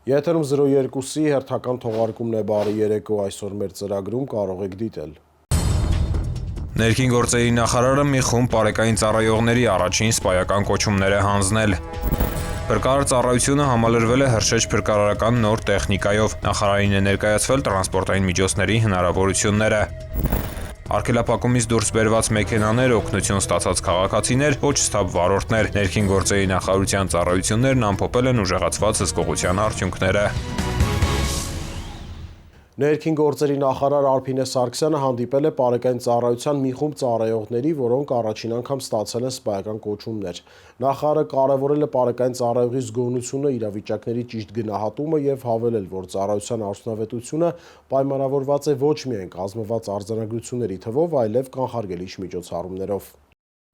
Եթերում 02-ի հերթական թողարկումն է, բարի երեկո, այսօր մեր ծրագրում կարող եք դիտել։ Ներքին գործերի նախարարը մի խումբ պարեկային ծառայողների առաջին սպայական կոչումներ է հանձնել։ Փրկարար ծառայությունը համալրվել է հրշեջ փրկարարական նոր տեխնիկայով, նախարարին է ներկայացվել տրանսպորտային միջոցների հնարավորությունները։ Արգելափակումից դուրս բերված մեքենաներ, օգնություն ստացած քաղաքացիներ, ոչ սթափ վարորդներ, ներքին գործերի նախարարության ծառայություններն ամփոփել են ուժեղացված հսկողության արդյունքները։ Ներքին գործերի նախարար Արփինե Սարգսյանը հանդիպել է պարեկային ծառայության մի խումբ ծառայողների, որոնք առաջին անգամ ստացել են սպայական կոչումներ։ Նախարարը կարևորել է պարեկային ծառայողի զգոնությունը, իրավիճակների ճիշտ գնահատումը եւ հավելել, որ ծառայության արդյունավետությունը պայմանավորված է ոչ միայն կազմված արձանագրությունների թվով, այլև կանխարգելիչ միջոցառումներով։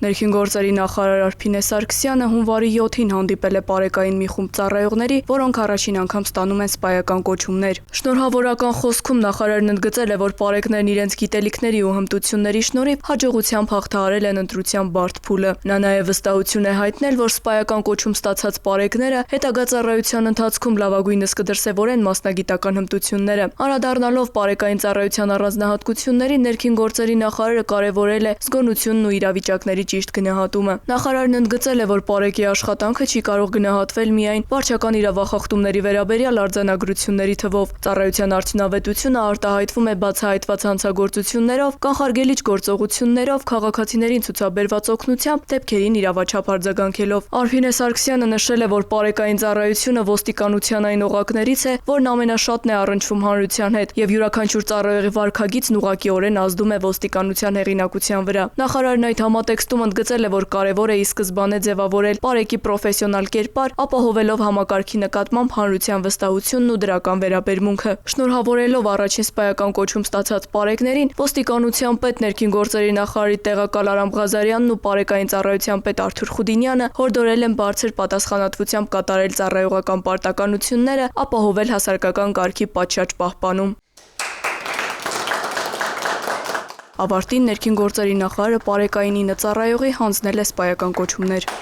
Ներքին գործերի նախարար Արփինե Սարգսյանը հունվարի 7-ին հանդիպել է պարեկային մի խումբ ծառայողների, որոնք առաջին անգամ ստանում են սպայական կոչումներ։ Շնորհավորական խոսքում նախարարն ընդգծել է, որ պարեկներն իրենց գիտելիքների ու հմտությունների շնորհիվ հաջողությամբ հաղթահարել են ընտրության բարդ փուլը։ Նա նաև վստահություն է հայտնել, որ սպայական կոչում ստացած պարեկները հետագա ծառայության ընթացքում լավագույնս կդրսևորեն մասնագիտական հմտությունները։ Անդրադառնալով պարեկային ծառայության առանձնահատկություններին, ներքին գործերի նախարարը կարևորել է զգոնությունն ու իրավիճակների ճիշտ գնահատումը։ Նախարարն ընդգծել է, որ պարեկի աշխատանքը չի կարող գնահատվել միայն վարչական իրավախախտումների վերաբերյալ արձանագրությունների թվով։ Ծառայության արդյունավետությունը արտահայտվում է բացահայտված հանցագործություններով, կանխարգելիչ գործողություններով, քաղաքացիներին ցուցաբերված օգնությամբ, դեպքերին իրավաչափ արձագանքելով։ Արփինե Սարգսյանը նշել է, որ պարեկային ծառայությունը ոստիկանության այն օղակներից է, որն ամենաշատն է առնչվում հանրության հետ, եւ յուրաքանչյուր ծառայողի վարքագիծն ուղղակիորեն ազդում է ոստիկանության հեղինակության վրա։ Նախարարն այդ համատեքստում ընդգծել է, որ կարևոր է ի սկզբանե ձևավորել պարեկի պրոֆեսիոնալ կերպար, ապահովելով համակարգի նկատմամբ հանրության վստահությունն ու դրական վերաբերմունքը։ Շնորհավորելով առաջին սպայական կոչում ստացած պարեկներին, ոստիկանության պետ, ներքին գործերի նախարարի տեղակալ Արամ Ղազարյանն ու պարեկային ծառայության պետ Արթուր Խուդինյանը հորդորել են բարձր պատասխանատվությամբ կատարել ծառայողական պարտականությունները, ապահովել հասարակական կարգի պատշաճ պահպանում։ Ավարտին ներքին գործերի նախարարը պարեկային 9 ծառայողի հանձնել է սպայական կոչումներ։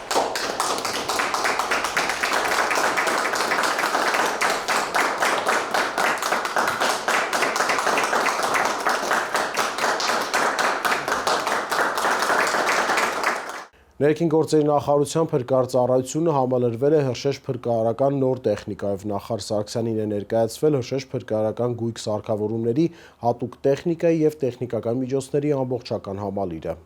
Ներքին գործերի նախարարության փրկարար ծառայությունը համալրվել է հրշեջ փրկարարական նոր տեխնիկայով։ Նախարար Սարգսյանին է ներկայացվել հրշեջ փրկարարական գույք սարքավորումների հատուկ տեխնիկայի եւ տեխնիկական միջոցների ամբողջական համալիրը։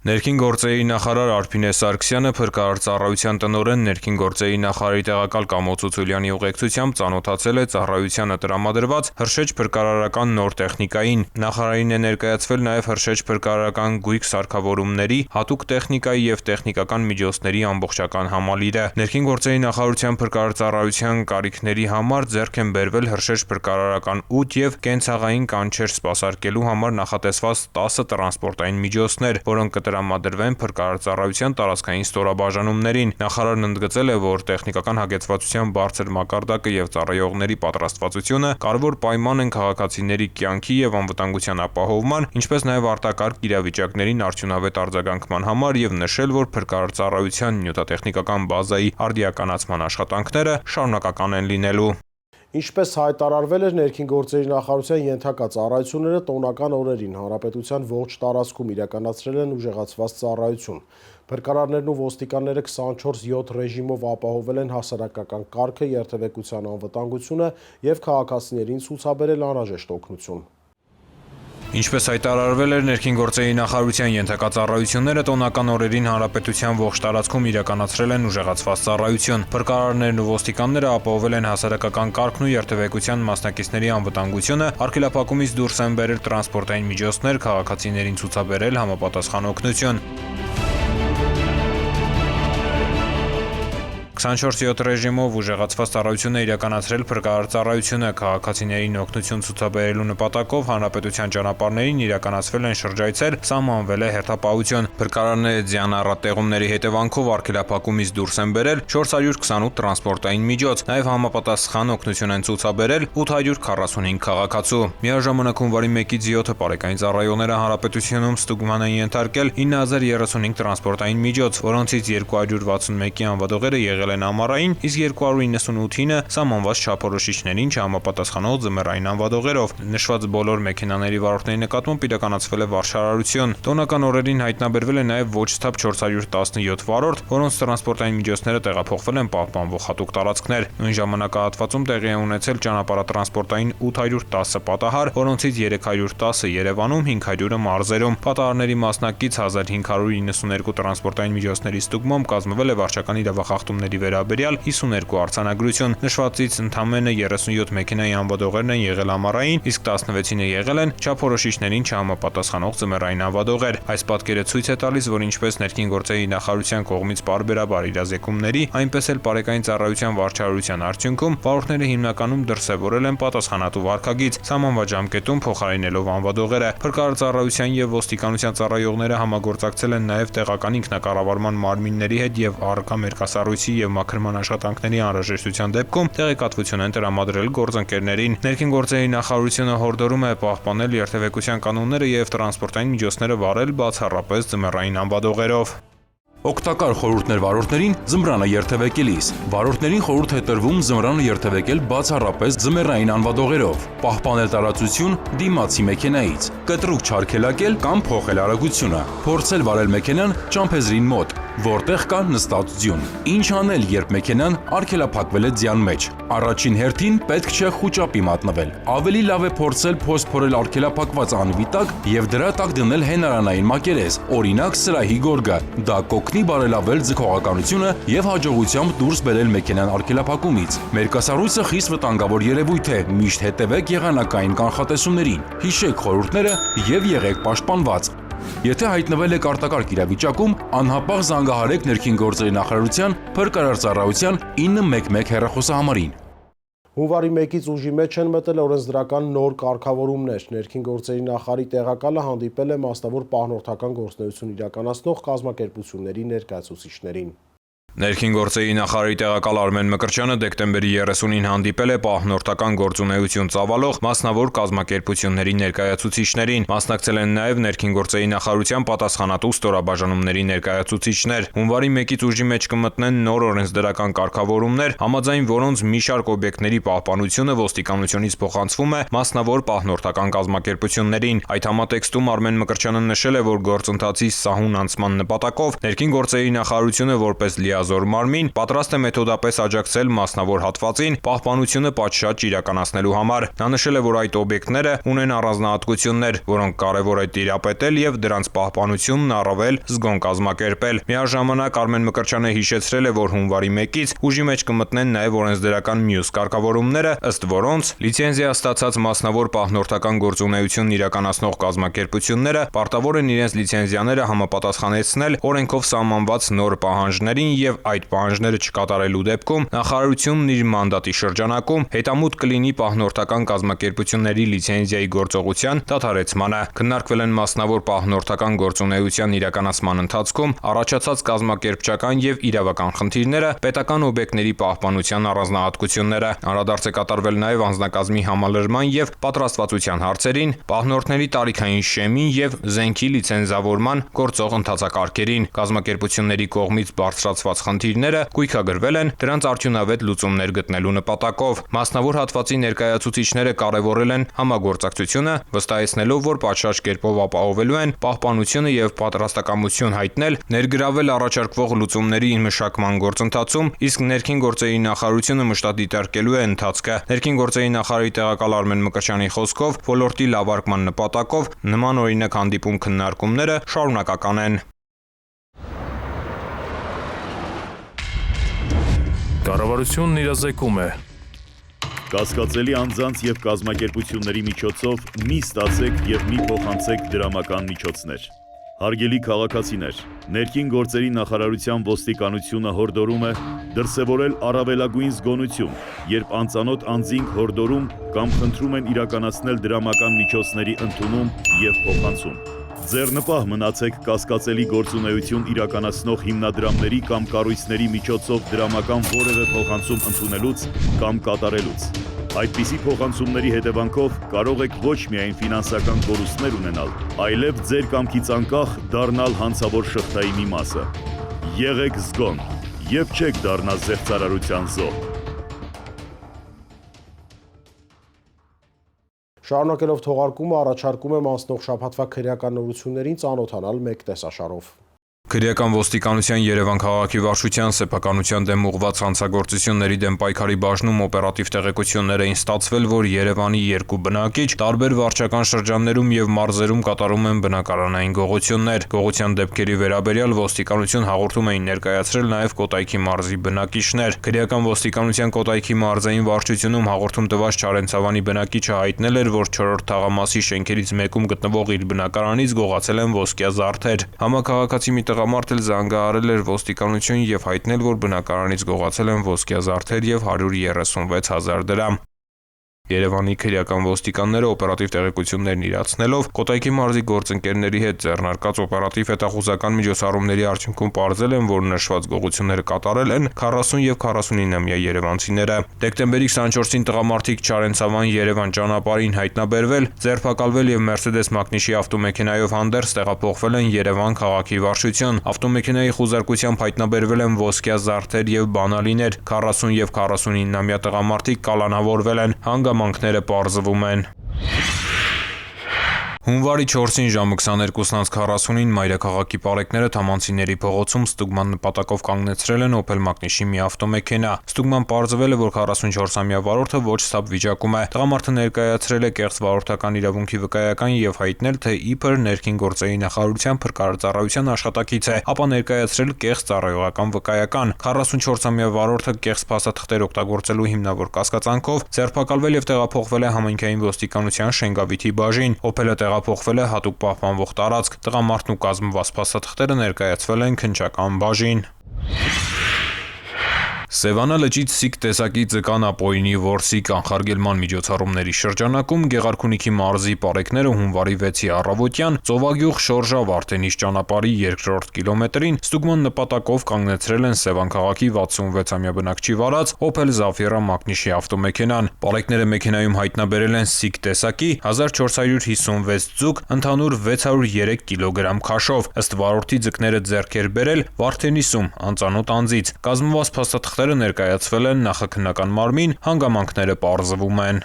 Ներքին գործերի նախարար Արփինե Սարգսյանը փրկարար ծառայության տնօրեն ներքին գործերի նախարարի տեղակալ Կամո Ցուցուլյանի ուղեկցությամբ ծանոթացել է ծառայությանը տրամադրված հրշեջ փրկարարական նոր տեխնիկային։ Նախարարին է ներկայացվել նաև հրշեջ փրկարարական գույք սարքավորումների հատուկ տեխնիկայի եւ տեխնիկական միջոցների ամբողջական համալիրը։ Ներքին գործերի նախարարության փրկարար ծառայության կարիքների համար ձեռք են բերվել հրշեջ փրկարարական 8 եւ կենցաղային կանչեր սպասարկելու համար նախատեսված 10 տրանսպորտային միջոցներ, որոնք տրամադրվեն փրկարար ծառայության տարածքային ստորաբաժանումներին։ Նախարարն ընդգծել է, որ տեխնիկական հագեցվածության բարձր մակարդակը եւ ծառայողների պատրաստվածությունը կարևոր պայման են քաղաքացիների կյանքի եւ անվտանգության ապահովման, ինչպես նաեւ արտակարգ իրավիճակներին արդյունավետ արձագանքման համար եւ նշել, որ փրկարար ծառայության նյութատեխնիկական բազայի արդիականացման աշխատանքները շարունակական են լինելու։ Ինչպես հայտարարվել էր, ներքին գործերի նախարարության ենթակա ծառայությունները տոնական օրերին հանրապետության ողջ տարածքում իրականացրել են ուժեղացված ծառայություն։ Փրկարարներն ու ոստիկանները 24/7 ռեժիմով ապահովել են հասարակական կարգը, երթևեկության անվտանգությունը եւ քաղաքացիներին ցուցաբերել անհրաժեշտ օգնություն։ Ինչպես հայտարարվել էր, ներքին գործերի նախարարության ենթակա ծառայությունները տոնական օրերին հանրապետության ողջ տարածքում իրականացրել են ուժեղացված ծառայություն։ Փրկարարներն ու ոստիկանները ապահովել են հասարակական կարգն ու երթևեկության մասնակիցների անվտանգությունը, արգելափակումից դուրս են բերել տրանսպորտային միջոցներ, քաղաքացիներին ցուցաբերել համապատասխան օգնություն։ 24/7 ռեժիմով ուժեղացված ծառայություն է իրականացրել փրկարար ծառայությունը։ Քաղաքացիներին օգնություն ցուցաբերելու նպատակով հանրապետության ճանապարհներին իրականացվել են շրջայցեր, սահմանվել է հերթապահություն։ Փրկարարները ձյան առատեղումների հետևանքով արգելափակումից դուրս են բերել 428 տրանսպորտային միջոց, նաև համապատասխան օգնություն են ցուցաբերել 845 քաղաքացու։ Միաժամանակ հունվարի 1-ից 7-ը պարեկային ծառայողները հանրապետությունում ստուգման են ենթարկել 9035 տրանսպորտային միջոց, որոնցից 261-ի անվադողերը եղել եղել են ամառային, իսկ 298-ը սահմանված չափորոշիչներին չհամապատասխանող ձմեռային անվադողերով։ Նշված բոլոր մեքենաների վարորդների նկատմամբ իրականացվել է վարչարարություն։ Տոնական օրերին հայտնաբերվել է նաև ոչ սթափ 417 վարորդ, որոնց տրանսպորտային միջոցները տեղափոխվել են պահպանվող հատուկ տարածքներ։ Նույն ժամանակահատվածում տեղի է ունեցել ճանապարհատրանսպորտային 810 պատահար, որոնցից 310-ը Երևանում, 500-ը մարզերում։ Պատահարների մասնակից 1592 տրանսպորտային միջոցների ստուգմամբ կազմվել է վարչական իրավախախտումների վերաբերյալ 52 արձանագրություն։ Նշվածից ընդամենը 37 մեքենայի անվադողերն են եղել ամառային, իսկ 16-ը եղել են չափորոշիչներին չհամապատասխանող ձմեռային անվադողեր։ Այս պատկերը ցույց է տալիս, որ ինչպես ներքին գործերի նախարարության կողմից պարբերաբար իրազեկումների, այնպես էլ Պարեկային ծառայության վարչարարության արդյունքում վարորդները հիմնականում դրսևորել են պատասխանատու վարքագիծ, սահմանված ժամկետում փոխարինելով անվադողերը։ Փրկարարծառայության եւ ոստիկանության ծառայողները համագործակցել են նաեւ տեղական ինքնակառավարման մարմինների հետ եւ առկա մերկասառույցի եւ մաքրման աշխատանքների անհրաժեշտության դեպքում տեղեկատվություն են տրամադրել գործընկերներին։ Ներքին գործերի նախարարությունը հորդորում է պահպանել երթևեկության կանոնները եւ տրանսպորտային միջոցները վարել բացառապես ձմեռային անվադողերով։ Օգտակար խորհուրդներ վարորդներին ձմռանը երթևեկելիս։ Վարորդներին խորհուրդ է տրվում ձմռանը երթևեկել բացառապես ձմեռային անվադողերով, պահպանել տարածություն դիմացի մեքենայից, կտրուկ չարգելակել կամ փոխել արագությունը, փորձել վարել մեքենան ճամփեզրին մոտ, որտեղ կա նստած ձյուն։ Ինչ անել, երբ մեքենան արգելափակվել է ձյան մեջ։ Առաջին հերթին պետք չէ խուճապի մատնվել։ Ավելի լավ է փորձել փոստփորել արգելափակված անվի տակ եւ դրա տակ դնել հենարանային մակերես, օրինակ սրահի գորգը։ Դա կօգնի բարելավել ձգողականությունը եւ հաջողությամբ դուրս բերել մեքենան արգելափակումից։ Մերկասառույցը խիստ վտանգավոր երևույթ է, միշտ հետևեք եղանակային կանխատեսումներին։ Հիշեք խորհուրդները եւ եղեք պաշտպանված։ Եթե հայտնվել եք արտակարգ իրավիճակում, անհապաղ զանգահարեք ներքին գործերի նախարարության Փրկարարծառայության 911 հեռախոսահամարին։ Հունվարի 1-ից ուժի մեջ են մտել օրենսդրական նոր կարգավորումներ։ Ներքին գործերի նախարարի տեղակալը հանդիպել է մասնավոր պահնորդական գործունեություն իրականացնող կազմակերպությունների ներկայացուցիչներին։ Ներքին գործերի նախարարի տեղակալ Արմեն Մկրտչյանը դեկտեմբերի 30-ին հանդիպել է պահնորդական գործունեություն ծավալող մասնավոր կազմակերպությունների ներկայացուցիչներին։ Մասնակցել են նաև ներքին գործերի նախարարության պատասխանատու ստորաբաժանումների ներկայացուցիչներ։ Հունվարի 1-ից ուժի մեջ կմտնեն նոր օրենսդրական կարգավորումներ, համաձայն որոնց մի շարք օբյեկտների պահպանությունը ոստիկանությունից փոխանցվում է մասնավոր պահնորդական կազմակերպություններին։ Այդ համատեքստում Արմեն Մկրտչյանը նշել է, որ գործընթացի սահուն անցման նպատակով ներքին գործերի նախարարությունը որպես լիազոր մարմին պատրաստ է մեթոդապես աջակցել մասնավոր հատվածին պահպանությունը պատշաճ իրականացնելու համար։ Նա նշել է, որ այդ օբյեկտները ունեն առանձնահատկություններ, որոնք կարևոր է տիրապետել եւ դրանց պահպանությունն առավել զգոն կազմակերպել։ Միաժամանակ Արմեն Մկրտչյանը հիշեցրել է, որ հունվարի 1-ից ուժի մեջ կմտնեն նաեւ օրենսդրական մյուս կարգավորումները, ըստ որոնց լիցենզիա ստացած մասնավոր պահնորդական գործունեություն իրականացնող կազմակերպությունները պարտավոր են իրենց լիցենզիաները համապատասխանեցնել օրենքով սահմանված նոր պահանջներին եւ այդ պահանջները չկատարելու դեպքում նախարարությունն իր մանդատի շրջանակում հետամուտ կլինի պահնորդական կազմակերպությունների լիցենզիայի գործողության դադարեցմանը։ Քննարկվել են մասնավոր պահնորդական գործունեության իրականացման ընթացքում առաջացած կազմակերպչական եւ իրավական խնդիրները, պետական օբյեկտների պահպանության առանձնահատկությունները։ Անդրադարձ է կատարվել նաեւ անձնակազմի համալրման եւ պատրաստվածության հարցերին, պահնորդների տարիքային շեմին եւ զենքի լիցենզավորման գործող ընթացակարգերին։ Կազմակերպությունների կողմից բարձրացված խնդիրները գույքագրվել են դրանց արդյունավետ լուծումներ գտնելու նպատակով։ Մասնավոր հատվածի ներկայացուցիչները կարևորել են համագործակցությունը, վստահեցնելով, որ պատշաճ կերպով ապահովելու են պահպանությունը եւ պատրաստակամություն հայտնել ներգրավել առաջարկվող լուծումների մշակման գործընթացում, իսկ ներքին գործերի նախարարությունը մշտադիտարկելու է ընթացքը։ Ներքին գործերի նախարարի տեղակալ Արմեն Մկրտչյանի խոսքով ոլորտի լավարկման նպատակով նման օրինակ հանդիպում քննարկումները շարունակական են։ Կառավարությունն իրազեկում է։ Կասկածելի անձանց եւ կազմակերպությունների միջոցով մի ստացեք եւ մի փոխանցեք դրամական միջոցներ։ Հարգելի քաղաքացիներ, ներքին գործերի նախարարության ոստիկանությունը հորդորում է դրսևորել առավելագույն զգոնություն, երբ անծանոթ անձինք հորդորում կամ խնդրում են իրականացնել դրամական միջոցների ընդունում եւ փոխանցում։ Ձեռնպահ մնացեք կասկածելի գործունեություն իրականացնող հիմնադրամների կամ կառույցների միջոցով դրամական որևէ փոխանցում ընդունելուց կամ կատարելուց։ Այդպիսի փոխանցումների հետևանքով կարող եք ոչ միայն ֆինանսական կորուստներ ունենալ, այլև ձեր կամքից անկախ դառնալ հանցավոր շղթայի մի մասը։ Եղեք զգոն, եւ չեք դառնա զեղծարարության զոհ։ Շարունակելով թողարկումը առաջարկում եմ անցնող շաբաթվա քրեական նորություններին ծանոթանալ մեկ տեսաշարով։ Քրեական ոստիկանության Երևան քաղաքի վարչության սեփականության դեմ ուղղված հանցագործությունների դեմ պայքարի բաժնում օպերատիվ տեղեկություններ էին ստացվել, որ Երևանի երկու բնակիչ տարբեր վարչական շրջաններում եւ մարզերում կատարում են բնակարանային գողություններ։ Գողության դեպքերի վերաբերյալ ոստիկանություն հաղորդում էին ներկայացրել նաեւ Կոտայքի մարզի բնակիչներ։ Քրեական ոստիկանության Կոտայքի մարզային վարչությունում հաղորդում տված Չարենցավանի բնակիչը հայտնել էր, որ 4-րդ թաղամասի շենքերից մեկում գտնվող իր բնակարանից գողացել են ոսկյա զարդեր։ Համակարգացի մի տղամարդ էլ զանգահարել էր ոստիկանություն եւ հայտնել, որ բնակարանից գողացել են ոսկյա զարդեր եւ 136,000 դրամ։ Երևանի քրեական ոստիկանները օպերատիվ տեղեկություններն իրացնելով Կոտայքի մարզի գործընկերների հետ ձեռնարկած օպերատիվ հետախուզական միջոցառումների արդյունքում պարզել են, որ նշված գողությունները կատարել են 40 եւ 49-ամյա երևանցիները։ Դեկտեմբերի 24-ին տղամարդիկ Չարենցավան-Երևան ճանապարհին հայտնաբերվել, ձերբակալվել եւ Mercedes Magnishi ավտոմեքենայով հանդերձ տեղափոխվել են Երևան քաղաքի վարչություն։ Ավտոմեքենայի խուզարկությամբ հայտնաբերվել են ոսկյա զարդեր եւ բանալիներ։ 40 եւ 49-ամյա տղամարդիկ կալանավորվել են։ Հանգամանքները պարզվում են։ Հունվարի 4-ին ժամը 22:40-ին մայրաքաղաքի պարեկները Թամանցիների փողոցում ստուգման նպատակով կանգնեցրել են Opel Magnishi մի ավտոմեքենա։ Ստուգման պարզվել է, որ 44-ամյա վարորդը ոչ սթափ վիճակում է։ Տղամարդը ներկայացրել է կեղծ վարորդական իրավունքի վկայական եւ հայտնել, թե իբր ներքին գործերի նախարարության փրկարարծառայության աշխատակից է, ապա ներկայացրել կեղծ ծառայողական վկայական։ 44-ամյա վարորդը կեղծ փաստաթղթեր օգտագործելու հիմնավոր կասկածանքով ձերբակալվել եւ տեղափոխվել է համայնքային ոստիկանության Շենգավիթի բաժին։ Opel-ը տեղափոխվել է հատուկ պահպանվող տարածք։ Տղամարդն ու կազմված փաստաթղթերը ներկայացվել են քննչական բաժին։ Սևանա լճից սիկ տեսակի ձկան ապօրինի որսի կանխարգելման միջոցառումների շրջանակում Գեղարքունիքի մարզի պարեկները հունվարի 6-ի առավոտյան Ծովագյուղ Շորժավ Արտենիս ճանապարհի 2-րդ կիլոմետրին ստուգման նպատակով կանգնեցրել են Սևան քաղաքի 66-ամյա բնակչի վարած Opel Zafira Magnishi ավտոմեքենան։ Պարեկները մեքենայում հայտնաբերել են սիկ տեսակի 1456 ձուկ ընդհանուր 603 կիլոգրամ քաշով։ Ըստ վարորդի ձկները ձեռք էր բերել Վարդենիսում անծանոթ անձից։ Կազմված փաստաթղթերը ներկայացվել են նախաքննական մարմին, հանգամանքները պարզվում են։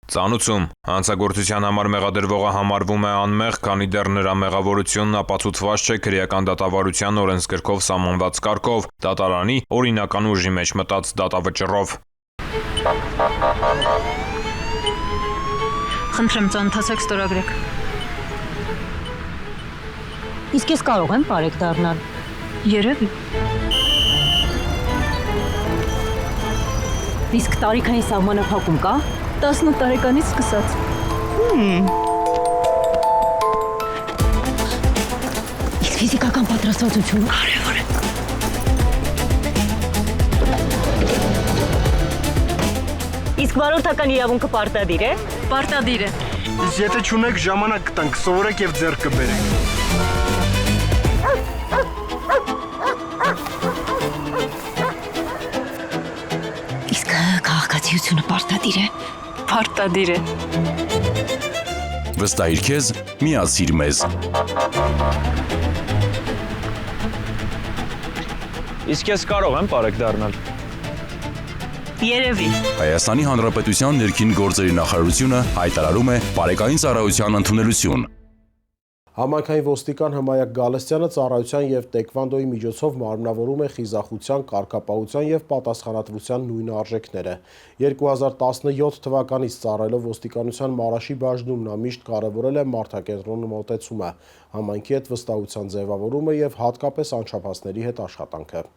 Ծանուցում հանցագործության համար մեղադրվողը համարվում է անմեղ, քանի դեռ նրա մեղավորությունն ապացուցված չէ քրեական դատավարության օրենսգրքով սահմանված կարգով, դատարանի օրինական ուժի մեջ մտած դատավճռով։ Խնդրեմ ծանոթացեք ստորագրեք։ Իսկ ես կարող եմ բարեկ դառնալ։ Երևի։ Իսկ տարիքային սահմանափակում կա։ 18 տարեկանից սկսած։ Իսկ ֆիզիկական պատրաստվածությունը կարևոր է։ Իսկ վարորդական իրավունքը պարտադիր է։ Պարտադիր է։ Իսկ եթե չունեք ժամանակ կտանք, սովորեք եւ ձեռք կբերեք։ Իսկ քաղաքացիությունը պարտադիր է։ Պարտադիր է։ Վստահիր քեզ, միացիր մեզ։ Իսկ ես կարող եմ բարեկ դառնալ։ Երևի։ Հայաստանի Հանրապետության ներքին գործերի նախարարությունը հայտարարում է բարեկային ծառայության ընդունելություն։ Համայնքային ոստիկան Հմայակ Գալստյանը ծառայության եւ տեքվանդոյի միջոցով մարմնավորում է խիզախության, կարգապահության եւ պատասխանատվության նույն արժեքները։ 2017 թվականից ծառայելով ոստիկանության Մարաշի բաժնում նա միշտ կարևորել է մարդակենտրոնի մոտեցումը, համայնքի հետ վստահության ձևավորումը եւ հատկապես անչափահասների հետ աշխատանքը։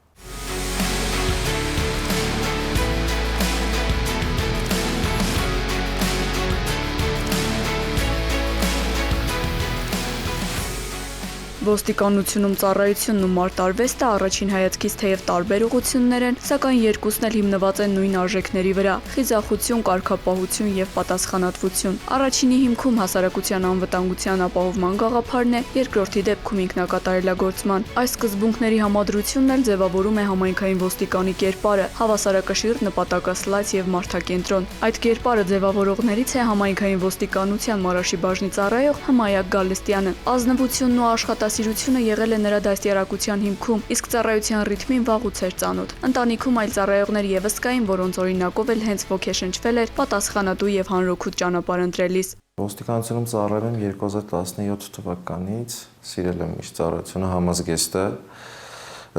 Ոստիկանությունում ծառայությունն ու մարտարվեստը առաջին հայացքից թեև տարբեր ուղղություններ են, սակայն երկուսն էլ հիմնված են նույն արժեքների վրա՝ խիզախություն, կարգապահություն եւ պատասխանատվություն։ Առաջինի հիմքում հասարակության անվտանգության ապահովման գաղափարն է, երկրորդի դեպքում ինքնակատարելագործման։ Այս սկզբունքների համադրությունն էլ ձևավորում է համայնքային ոստիկանի կերպարը՝ հավասարակշիռ, նպատակասլաց եւ մարդակենտրոն։ Այդ կերպարը ձևավորողներից է համայնքային ոստիկանության Մարաշի բաժնի ծառայող Հմայակ Գալստյանը։ Ազնվությունն ու ինքնասիրությունը եղել է նրա դաստիարակության հիմքում, իսկ ծառայության ռիթմին վաղուց էր ծանոթ։ Ընտանիքում այլ ծառայողներ եւս կային, որոնց օրինակով էլ հենց ոգեշնչվել էր պատասխանատու եւ հանրօգուտ ճանապարհ ընտրելիս։ Ոստիկանությունում ծառայել եմ 2017 թվականից, սիրել եմ միշտ ծառայությունը, համազգեստ է։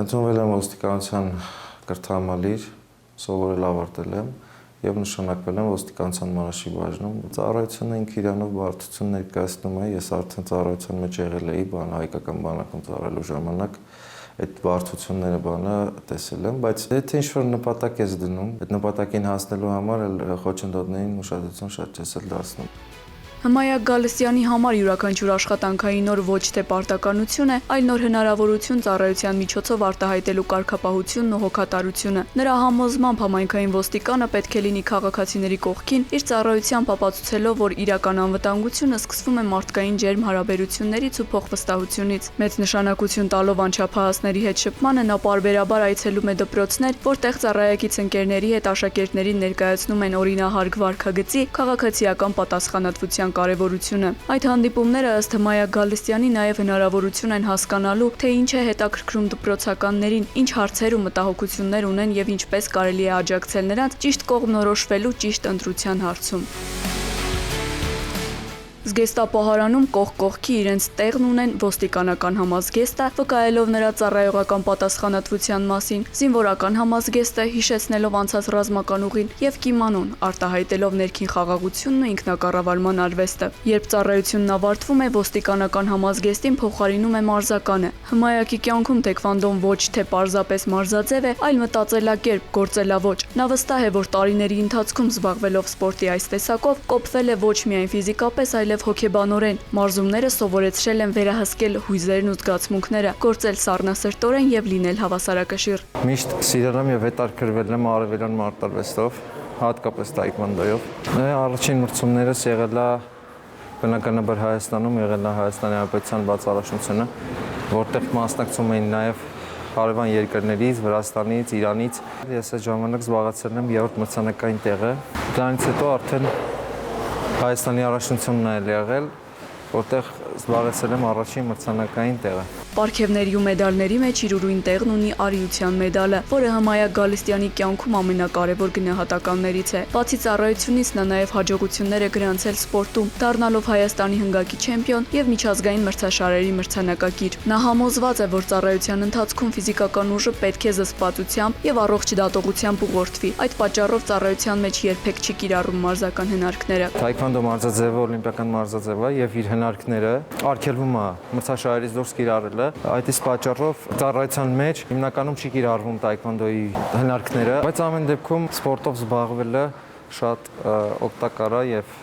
Ընդունվել եմ ոստիկանության կրթահամալիր, սովորել ավարտել եմ եւ նշանակվել եմ ոստիկանության Մանաշի բաժնում։ Ծառայությունը ինքը իրանով բարդություն ներկայացնում է, ես արդեն ծառայության մեջ եղել էի, հայկական բանակում ծառայելու ժամանակ այդ բարդությունները տեսել եմ, բայց եթե ինչ-որ նպատակ ես դնում, այդ նպատակին հասնելու համար խոչընդոտներին ուշադրություն շատ չես դարձնում։ Հմայակ Գալստյանի համար յուրաքանչյուր աշխատանքային օր ոչ թե պարտականություն է, այլ նոր հնարավորություն ծառայության միջոցով արտահայտելու կարգապահությունն ու հոգատարությունը։ Նրա համոզմամբ համայնքային ոստիկանը պետք է լինի քաղաքացիների կողքին, իր ծառայությամբ ապացուցելով, որ իրական անվտանգությունը սկսվում է մարդկային ջերմ հարաբերություններից ու փոխվստահությունից։ Մեծ նշանակություն տալով անչափահասների հետ շփմանը նա պարբերաբար այցելում է դպրոցներ, որտեղ ծառայակից ընկերների հետ աշակերտներին ներկայացնում են օրինահարկ վարքագծի քաղաքացիական պատասխանատվության կարևորությունը։ Այդ հանդիպումները ըստ Հմայակ Գալստյանի նաև հնարավորություն են հասկանալու, թե ինչ է հետաքրքրում դպրոցականներին, ինչ հարցեր ու մտահոգություններ ունեն եւ ինչպես կարելի է աջակցել նրանց ճիշտ կողմնորոշվելու ճիշտ ընտրության հարցում։ Զգեստապահարանում կողք կողքի իրենց տեղն ունեն ոստիկանական համազգեստը, վկայելով նրա ծառայողական պատասխանատվության մասին, զինվորական համազգեստը, հիշեցնելով անցած ռազմական ուղին եւ կիմանուն, արտահայտելով ներքին խաղաղությունն ու ինքնակառավարման արվեստը։ Երբ ծառայությունն ավարտվում է, ոստիկանական համազգեստին փոխարինում է մարզականը։ Հմայակի կյանքում թեքվանդոն ոչ թե պարզապես մարզաձև է, այլ մտածելակերպ, գործելաոճ։ Նա վստահ է, որ տարիների ընթացքում զբաղվելով սպորտի այս տեսակով, կոփվել է ոչ միայն ֆիզիկապես, այլև հոգեբանորեն։ Մարզումները սովորեցրել են վերահսկել հույզերն ու զգացմունքները, գործել սառնասրտորեն եւ լինել հավասարակշիռ։ Միշտ սիրել եմ եւ հետաքրքրվել եմ արևելյան մարտարվեստով, հատկապես տայկվանդոյով։ Առաջին մրցումներս եղել է բնականաբար Հայաստանում, եղել է Հայաստանի Հանրապետության բացառաշնությունը, որտեղ մասնակցում էին նաեւ հարևան երկրներից, Վրաստանից, Իրանից։ Ես այդ ժամանակ զբաղեցրել եմ 3-րդ մրցանակային տեղը։ Դրանից հետո արդեն Հայաստանի առաջնությունն է եղել, որտեղ զբաղեցրել եմ առաջին մրցանակային տեղը։ Պարգևների ու մեդալների մեջ իր ուրույն տեղն ունի արիության մեդալը, որը Հմայակ Գալստյանի կյանքում ամենակարևոր գնահատականներից է։ Բացի ծառայությունից նա նաև հաջողություններ է գրանցել սպորտում, դառնալով Հայաստանի հնգակի չեմպիոն եւ միջազգային մրցաշարերի մրցանակակիր։ Նա համոզված է, որ ծառայության ընթացքում ֆիզիկական ուժը պետք է զսպվածությամբ եւ առողջ դատողությամբ ուղղորդվի։ Այդ պատճառով ծառայության մեջ երբեք չի կիրառում մարզական հնարքները։ Թայքվանդո մարզաձևը օլիմպիական մարզաձև է եւ իր հնարքները արգելվում է մրցաշարերից դուրս կիրառել։ Այդ իսկ պատճառով ծառայության մեջ հիմնականում չի կիրառվում տայկվանդոյի հնարքները, բայց ամեն դեպքում սպորտով զբաղվելը շատ օգտակար է եւ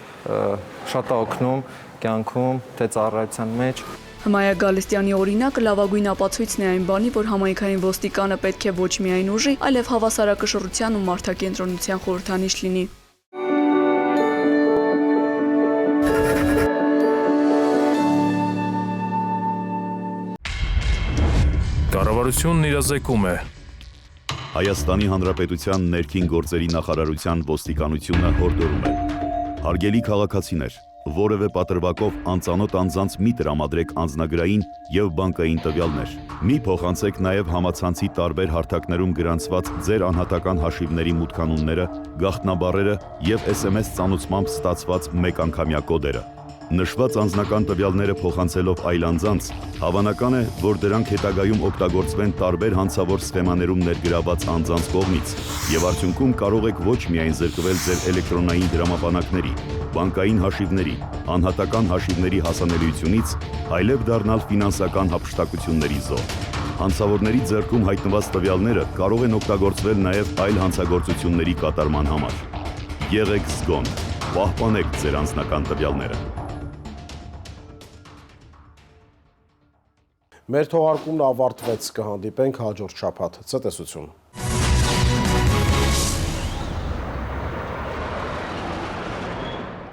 շատ է օգնում կյանքում, թե ծառայության մեջ։ Հմայակ Գալստյանի օրինակը լավագույն ապացույցն է այն բանի, որ համայնքային ոստիկանը պետք է ոչ միայն ուժի, այլև հավասարակշռության ու մարդակենտրոնության խորհրդանիշ լինի։ Կառավարությունն իրազեկում է։ Հայաստանի Հանրապետության ներքին գործերի նախարարության ոստիկանությունը հորդորում է. Հարգելի քաղաքացիներ, որևէ պատրվակով անծանոթ անձանց մի տրամադրեք անձնագրային եւ բանկային տվյալներ։ Մի փոխանցեք նաեւ համացանցի տարբեր հարթակներում գրանցված ձեր անհատական հաշիվների մուտքանունները, գաղտնաբառերը եւ SMS ծանուցմամբ ստացված մեկանգամյա կոդերը։ Նշված անձնական տվյալները փոխանցելով այլ անձանց, հավանական է, որ դրանք հետագայում օգտագործվեն տարբեր հանցավոր սխեմաներում ներգրաված անձանց կողմից, եւ արդյունքում կարող եք ոչ միայն զրկվել ձեր էլեկտրոնային դրամապանակների, բանկային հաշիվների, անհատական հաշիվների հասանելիությունից, այլև դառնալ ֆինանսական հափշտակությունների զոհ։ Հանցավորների ձեռքում հայտնված տվյալները կարող են օգտագործվել նաեւ այլ հանցագործությունների կատարման համար։ Եղեք զգոն, պահպանեք ձեր անձնական տվյալները։ Մեր թողարկումն ավարտվեց, կհանդիպենք հաջորդ շաբաթ։ Ցտեսություն։